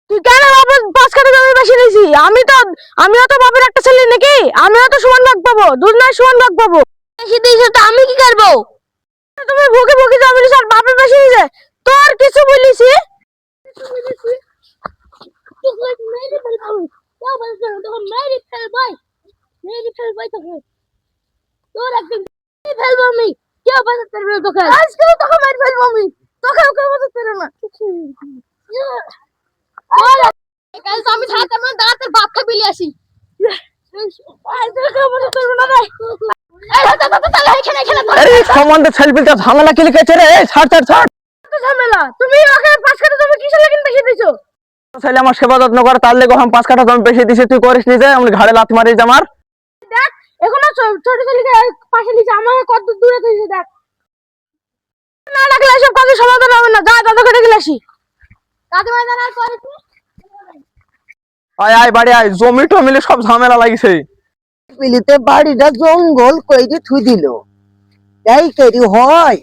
তুই কেন বাবার 5 কাঠা জমি বেশি নিয়েছি? আমিও তো বাবার একটা ছেলে নাকি? আমিও তো সমান ভাগ পাবো, দুজনের সমান ভাগ পাবো। বেশি দিয়েছো তো আমি কি করবো? তুমি ভুকে ভুকে জমি নিয়েছো আর বাপের বেশি নিয়েছে, তোর কিছু বলিছি? তোকে মেরে ফেলবো, क्या बोलते हो? তোকে মেরে ফেলবো, মেরে ফেলবো তোকে। তোর একদিন মেরে ফেলবো আমি। क्या बात कर रहे हो তোকে? আজকে তোকে মেরে ফেলবো আমি। তোকে ওকে বাত করে না। কাল তো আমি ছাড়তে মানে দাঁড়াতে বাপ খা বিলি আসি। সম্বন্ধে ছেলেপিলটা ঝামেলা কি লিখেছে রে? ছাড় ছাড় ছাড়। ঝামেলা তুমি ওকে 5 কাঠা জমি কিসের লাগি বেশি দিছো? ছেলে আমার সেবা যত্ন করে, তার লেগে আমি 5 কাঠা জমি বেশি দিছি, তুই করিস নি যে? আমি ঘাড়ে লাথ মারিস আমার। দেখ এখনো ছোট ছেলেকে পাশে নিচে আমাকে কত দূরে দিয়েছে দেখ। না ডাকলে এসব কাজের সমাধান হবে না। যা দাদাকে ডেকে আসি। কাজে ময়দান আর করেছি। আয় আয় বাড়ি আয়, জমি টমিলে সব ঝামেলা লাগিছে। পিলিতে বাড়িটা জঙ্গল কইরে থুই দিল, এই করি হয়।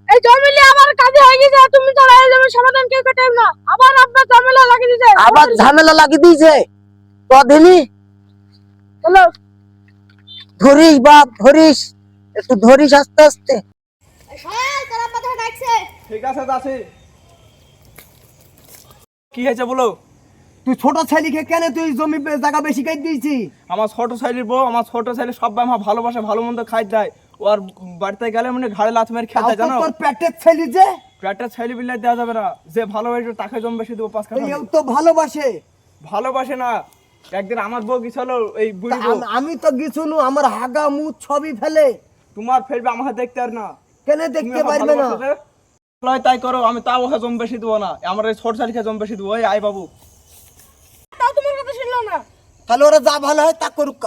এই জমিলে আমার কাজে হয়ে গেছে, তুমি তো এই জমি সমাধান কে করতে না, আবার আপনার ঝামেলা লাগিয়ে দিয়েছে। আবার ঝামেলা লাগিয়ে দিয়েছে কদিনই। হ্যালো ধরিস বাপ ধরিস, একটু ধরিস আস্তে আস্তে। হ্যাঁ তোরা কথা ডাকছে। ঠিক আছে যাচ্ছি। কি হয়েছে বলো? তুই ছোট ছেলেকে কেন তুই জমি জায়গা বেশি কাই দিয়েছি? আমার ছোট ছেলের বউ, আমার ছোট ছেলে সবাই আমার ভালোবাসে, ভালো মন্দ খাই দেয়। ওর বাড়িতে গেলে মানে ঘাড়ে লাথ মেরে খেতে জানো। তোর পেটের ছেলে যে, পেটের ছেলে বিলাই দেওয়া যাবে না। যে ভালোবাসে তাকে জমি বেশি দেবো 5 কাঠা। এও তো ভালোবাসে। ভালোবাসে না। একদিন আমার বউ গেছিল, এই বুড়ি বউ। আমি তো গিছুনু, আমার হাগা মুখ ছবি ফেলে। তোমার ফেলবে আমাকে দেখতে আর না। কেন দেখতে পারবে না? লয় তাই করো, আমি তাও ওকে জমি বেশি দেবো না। আমার এই ছোট ছেলেকে জমি বেশি দেবো। ওই আই বাবু। তাও তোমার কথা শুনলো না। তাহলে ওরা যা ভালো হয় তা করুক।